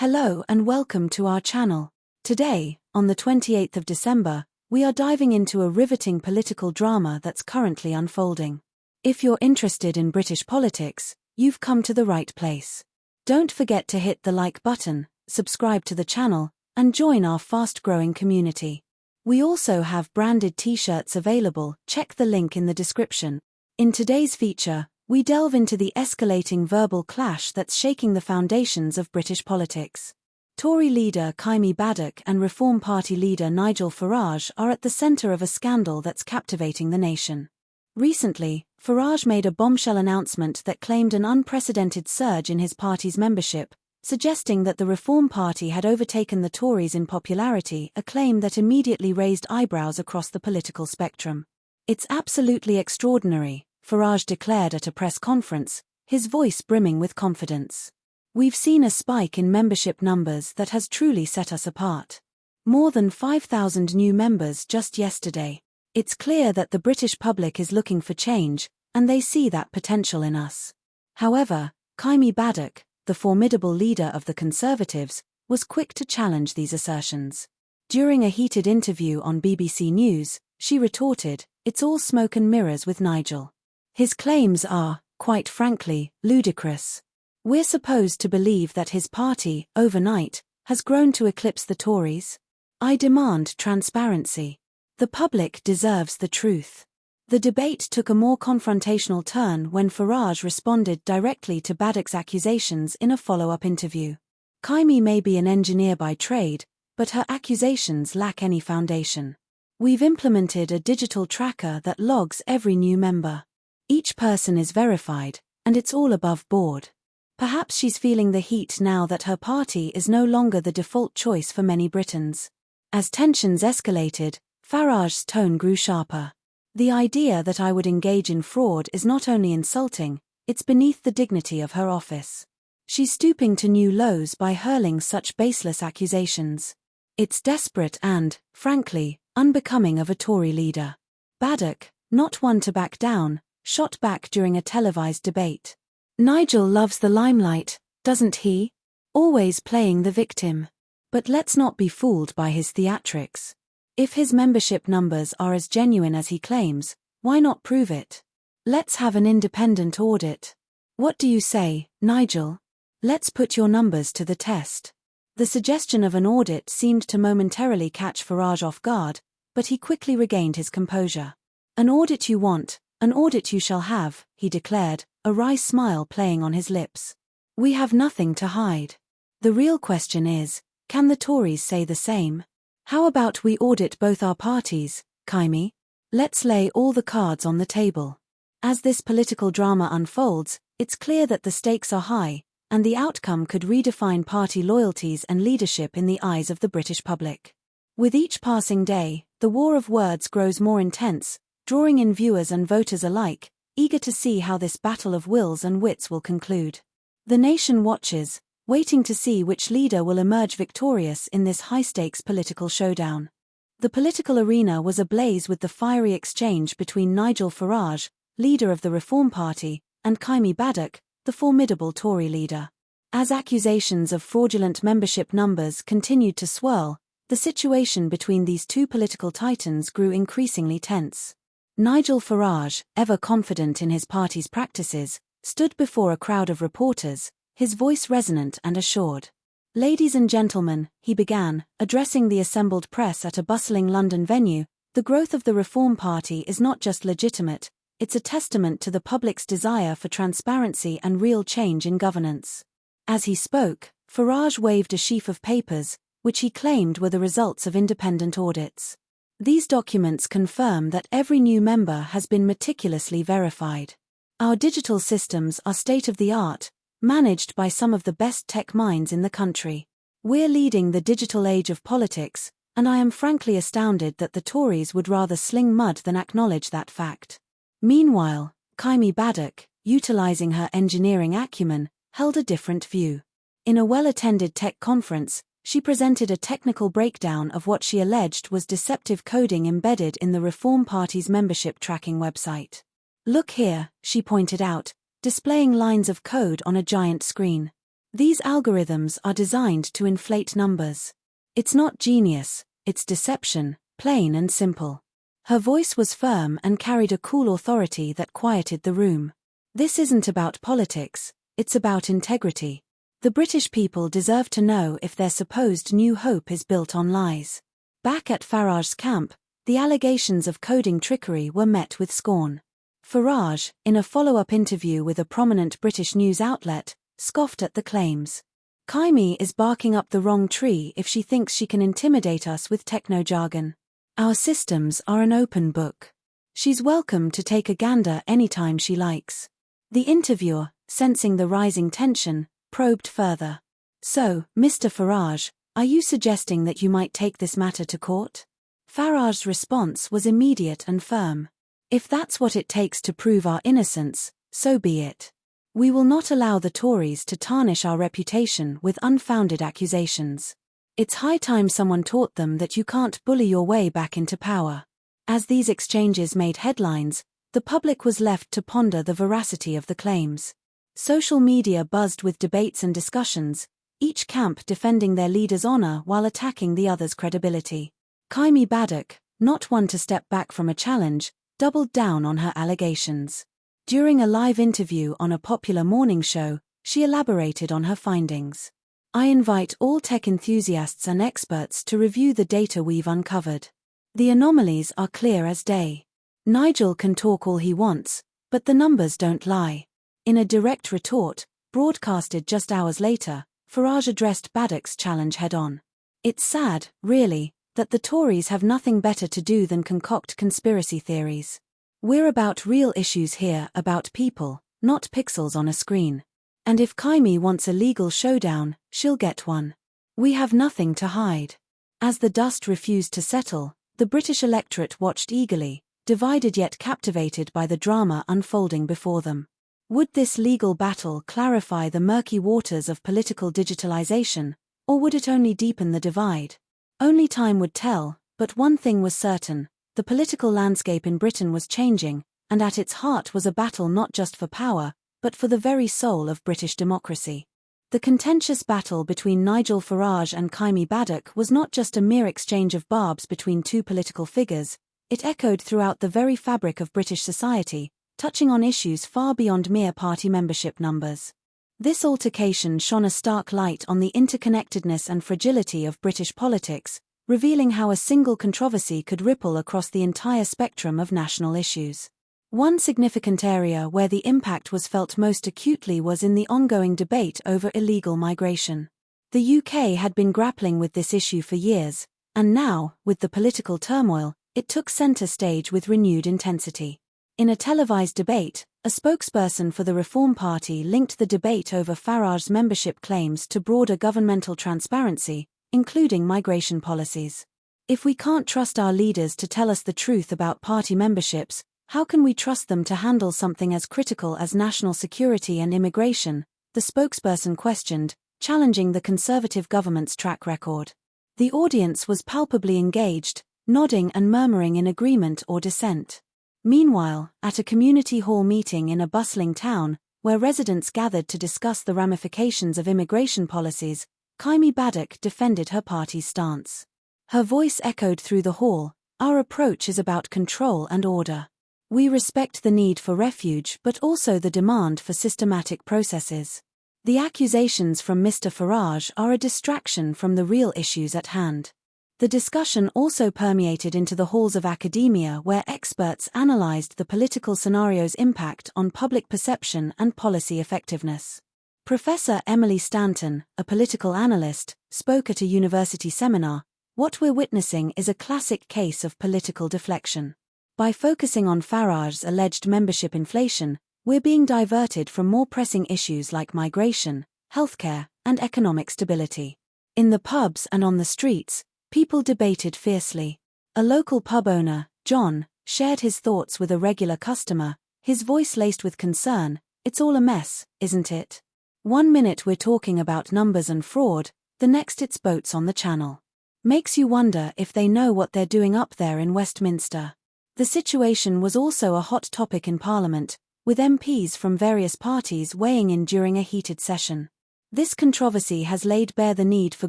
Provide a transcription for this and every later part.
Hello and welcome to our channel. Today, on the 28th of December, we are diving into a riveting political drama that's currently unfolding. If you're interested in British politics, you've come to the right place. Don't forget to hit the like button, subscribe to the channel, and join our fast-growing community. We also have branded t-shirts available, check the link in the description. In today's feature, we delve into the escalating verbal clash that's shaking the foundations of British politics. Tory leader Kimy Badok and Reform Party leader Nigel Farage are at the centre of a scandal that's captivating the nation. Recently, Farage made a bombshell announcement that claimed an unprecedented surge in his party's membership, suggesting that the Reform Party had overtaken the Tories in popularity, a claim that immediately raised eyebrows across the political spectrum. "It's absolutely extraordinary," Farage declared at a press conference, his voice brimming with confidence. "We've seen a spike in membership numbers that has truly set us apart. More than 5,000 new members just yesterday. It's clear that the British public is looking for change, and they see that potential in us." However, Kimy Badok, the formidable leader of the Conservatives, was quick to challenge these assertions. During a heated interview on BBC News, she retorted, "It's all smoke and mirrors with Nigel. His claims are, quite frankly, ludicrous. We're supposed to believe that his party, overnight, has grown to eclipse the Tories? I demand transparency. The public deserves the truth." The debate took a more confrontational turn when Farage responded directly to Badok's accusations in a follow-up interview. "Kimy may be an engineer by trade, but her accusations lack any foundation. We've implemented a digital tracker that logs every new member. Each person is verified, and it's all above board. Perhaps she's feeling the heat now that her party is no longer the default choice for many Britons." As tensions escalated, Farage's tone grew sharper. "The idea that I would engage in fraud is not only insulting, it's beneath the dignity of her office. She's stooping to new lows by hurling such baseless accusations. It's desperate and, frankly, unbecoming of a Tory leader." Badok, not one to back down, shot back during a televised debate. "Nigel loves the limelight, doesn't he? Always playing the victim. But let's not be fooled by his theatrics. If his membership numbers are as genuine as he claims, why not prove it? Let's have an independent audit. What do you say, Nigel? Let's put your numbers to the test." The suggestion of an audit seemed to momentarily catch Farage off guard, but he quickly regained his composure. "An audit you want, an audit you shall have," he declared, a wry smile playing on his lips. "We have nothing to hide. The real question is, can the Tories say the same? How about we audit both our parties, Kimy? Let's lay all the cards on the table." As this political drama unfolds, it's clear that the stakes are high, and the outcome could redefine party loyalties and leadership in the eyes of the British public. With each passing day, the war of words grows more intense, drawing in viewers and voters alike, eager to see how this battle of wills and wits will conclude. The nation watches, waiting to see which leader will emerge victorious in this high-stakes political showdown. The political arena was ablaze with the fiery exchange between Nigel Farage, leader of the Reform Party, and Kimy Badok, the formidable Tory leader. As accusations of fraudulent membership numbers continued to swirl, the situation between these two political titans grew increasingly tense. Nigel Farage, ever confident in his party's practices, stood before a crowd of reporters, his voice resonant and assured. "Ladies and gentlemen," he began, addressing the assembled press at a bustling London venue, "the growth of the Reform Party is not just legitimate, it's a testament to the public's desire for transparency and real change in governance." As he spoke, Farage waved a sheaf of papers, which he claimed were the results of independent audits. "These documents confirm that every new member has been meticulously verified. Our digital systems are state-of-the-art, managed by some of the best tech minds in the country. We're leading the digital age of politics, and I am frankly astounded that the Tories would rather sling mud than acknowledge that fact." Meanwhile, Kimy Badok, utilizing her engineering acumen, held a different view. In a well-attended tech conference, she presented a technical breakdown of what she alleged was deceptive coding embedded in the Reform Party's membership tracking website. "Look here," she pointed out, displaying lines of code on a giant screen. These algorithms are designed to inflate numbers. It's not genius, it's deception, plain and simple. Her voice was firm and carried a cool authority that quieted the room. This isn't about politics, it's about integrity. The British people deserve to know if their supposed new hope is built on lies. Back at Farage's camp, the allegations of coding trickery were met with scorn. Farage, in a follow-up interview with a prominent British news outlet, scoffed at the claims. Kimy is barking up the wrong tree if she thinks she can intimidate us with techno-jargon. Our systems are an open book. She's welcome to take a gander anytime she likes. The interviewer, sensing the rising tension, probed further. So, Mr. Farage, are you suggesting that you might take this matter to court? Farage's response was immediate and firm. If that's what it takes to prove our innocence, so be it. We will not allow the Tories to tarnish our reputation with unfounded accusations. It's high time someone taught them that you can't bully your way back into power. As these exchanges made headlines, the public was left to ponder the veracity of the claims. Social media buzzed with debates and discussions, each camp defending their leader's honor while attacking the other's credibility. Kimy Badok, not one to step back from a challenge, doubled down on her allegations. During a live interview on a popular morning show, she elaborated on her findings. I invite all tech enthusiasts and experts to review the data we've uncovered. The anomalies are clear as day. Nigel can talk all he wants, but the numbers don't lie. In a direct retort, broadcasted just hours later, Farage addressed Badok's challenge head-on. It's sad, really, that the Tories have nothing better to do than concoct conspiracy theories. We're about real issues here, about people, not pixels on a screen. And if Kimy wants a legal showdown, she'll get one. We have nothing to hide. As the dust refused to settle, the British electorate watched eagerly, divided yet captivated by the drama unfolding before them. Would this legal battle clarify the murky waters of political digitalization, or would it only deepen the divide? Only time would tell, but one thing was certain: the political landscape in Britain was changing, and at its heart was a battle not just for power, but for the very soul of British democracy. The contentious battle between Nigel Farage and Kimy Badok was not just a mere exchange of barbs between two political figures, it echoed throughout the very fabric of British society, touching on issues far beyond mere party membership numbers. This altercation shone a stark light on the interconnectedness and fragility of British politics, revealing how a single controversy could ripple across the entire spectrum of national issues. One significant area where the impact was felt most acutely was in the ongoing debate over illegal migration. The UK had been grappling with this issue for years, and now, with the political turmoil, it took centre stage with renewed intensity. In a televised debate, a spokesperson for the Reform Party linked the debate over Farage's membership claims to broader governmental transparency, including migration policies. If we can't trust our leaders to tell us the truth about party memberships, how can we trust them to handle something as critical as national security and immigration? The spokesperson questioned, challenging the Conservative government's track record. The audience was palpably engaged, nodding and murmuring in agreement or dissent. Meanwhile, at a community hall meeting in a bustling town, where residents gathered to discuss the ramifications of immigration policies, Kimy Badok defended her party's stance. Her voice echoed through the hall: "Our approach is about control and order. We respect the need for refuge but also the demand for systematic processes. The accusations from Mr. Farage are a distraction from the real issues at hand." The discussion also permeated into the halls of academia, where experts analyzed the political scenario's impact on public perception and policy effectiveness. Professor Emily Stanton, a political analyst, spoke at a university seminar. "What we're witnessing is a classic case of political deflection. By focusing on Farage's alleged membership inflation, we're being diverted from more pressing issues like migration, healthcare, and economic stability." In the pubs and on the streets, people debated fiercely. A local pub owner, John, shared his thoughts with a regular customer, his voice laced with concern: "It's all a mess, isn't it? One minute we're talking about numbers and fraud, the next it's boats on the channel. Makes you wonder if they know what they're doing up there in Westminster." The situation was also a hot topic in Parliament, with MPs from various parties weighing in during a heated session. This controversy has laid bare the need for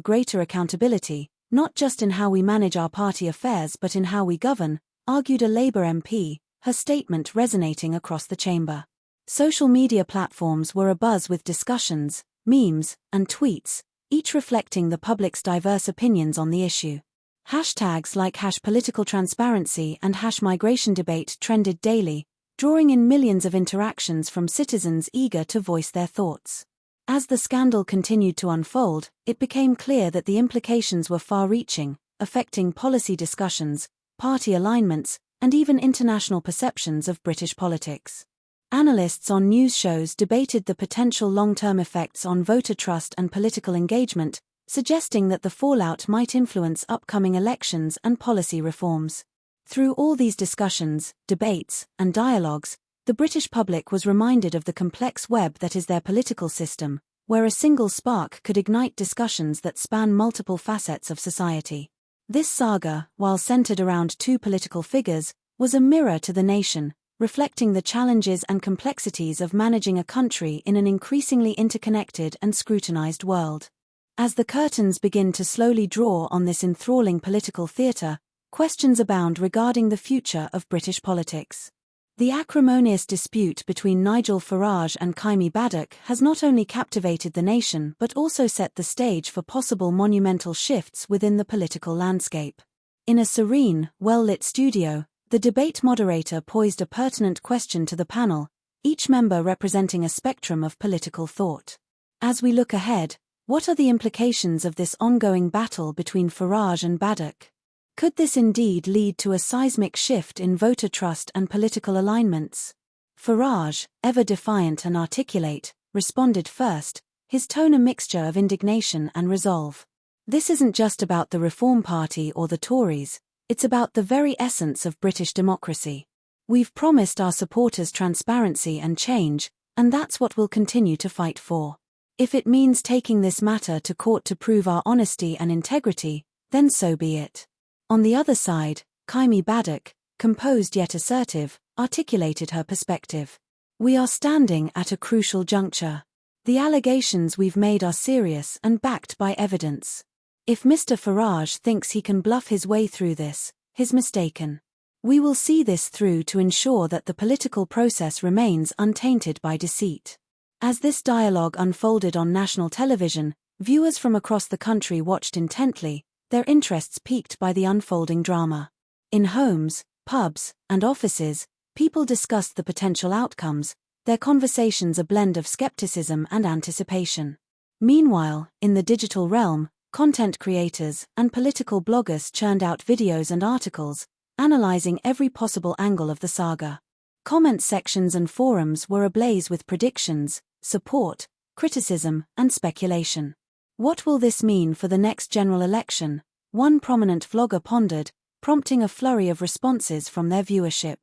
greater accountability, not just in how we manage our party affairs but in how we govern, argued a Labour MP, her statement resonating across the chamber. Social media platforms were abuzz with discussions, memes, and tweets, each reflecting the public's diverse opinions on the issue. Hashtags like #politicaltransparency and #migration-debate trended daily, drawing in millions of interactions from citizens eager to voice their thoughts. As the scandal continued to unfold, it became clear that the implications were far-reaching, affecting policy discussions, party alignments, and even international perceptions of British politics. Analysts on news shows debated the potential long-term effects on voter trust and political engagement, suggesting that the fallout might influence upcoming elections and policy reforms. Through all these discussions, debates, and dialogues, the British public was reminded of the complex web that is their political system, where a single spark could ignite discussions that span multiple facets of society. This saga, while centered around two political figures, was a mirror to the nation, reflecting the challenges and complexities of managing a country in an increasingly interconnected and scrutinized world. As the curtains begin to slowly draw on this enthralling political theatre, questions abound regarding the future of British politics. The acrimonious dispute between Nigel Farage and Kimy Badok has not only captivated the nation but also set the stage for possible monumental shifts within the political landscape. In a serene, well-lit studio, the debate moderator posed a pertinent question to the panel, each member representing a spectrum of political thought. As we look ahead, what are the implications of this ongoing battle between Farage and Badok? Could this indeed lead to a seismic shift in voter trust and political alignments? Farage, ever defiant and articulate, responded first, his tone a mixture of indignation and resolve. This isn't just about the Reform Party or the Tories, it's about the very essence of British democracy. We've promised our supporters transparency and change, and that's what we'll continue to fight for. If it means taking this matter to court to prove our honesty and integrity, then so be it. On the other side, Kimy Badok, composed yet assertive, articulated her perspective. We are standing at a crucial juncture. The allegations we've made are serious and backed by evidence. If Mr. Farage thinks he can bluff his way through this, he's mistaken. We will see this through to ensure that the political process remains untainted by deceit. As this dialogue unfolded on national television, viewers from across the country watched intently, their interests piqued by the unfolding drama. In homes, pubs, and offices, people discussed the potential outcomes, their conversations a blend of skepticism and anticipation. Meanwhile, in the digital realm, content creators and political bloggers churned out videos and articles, analyzing every possible angle of the saga. Comment sections and forums were ablaze with predictions, support, criticism, and speculation. What will this mean for the next general election? One prominent vlogger pondered, prompting a flurry of responses from their viewership.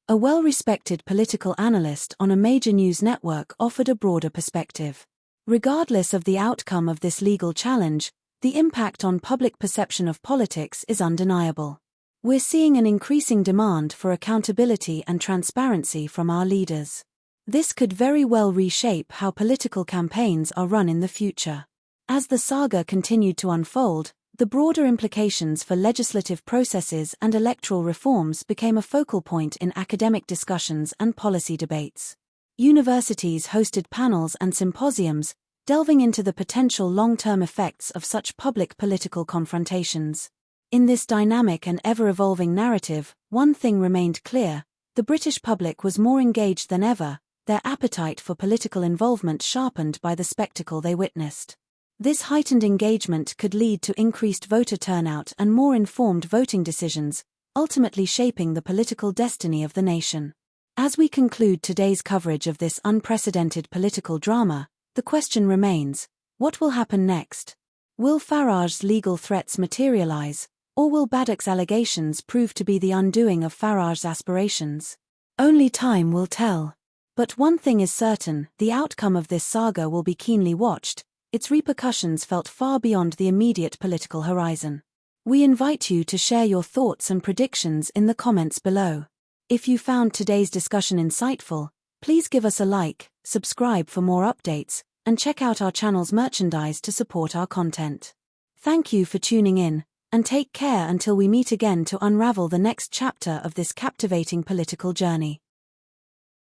A well-respected political analyst on a major news network offered a broader perspective. Regardless of the outcome of this legal challenge, the impact on public perception of politics is undeniable. We're seeing an increasing demand for accountability and transparency from our leaders. This could very well reshape how political campaigns are run in the future. As the saga continued to unfold, the broader implications for legislative processes and electoral reforms became a focal point in academic discussions and policy debates. Universities hosted panels and symposiums, delving into the potential long-term effects of such public political confrontations. In this dynamic and ever-evolving narrative, one thing remained clear: the British public was more engaged than ever, their appetite for political involvement sharpened by the spectacle they witnessed. This heightened engagement could lead to increased voter turnout and more informed voting decisions, ultimately shaping the political destiny of the nation. As we conclude today's coverage of this unprecedented political drama, the question remains: what will happen next? Will Farage's legal threats materialize, or will Badok's allegations prove to be the undoing of Farage's aspirations? Only time will tell. But one thing is certain: the outcome of this saga will be keenly watched, its repercussions felt far beyond the immediate political horizon. We invite you to share your thoughts and predictions in the comments below. If you found today's discussion insightful, please give us a like, subscribe for more updates, and check out our channel's merchandise to support our content. Thank you for tuning in, and take care until we meet again to unravel the next chapter of this captivating political journey.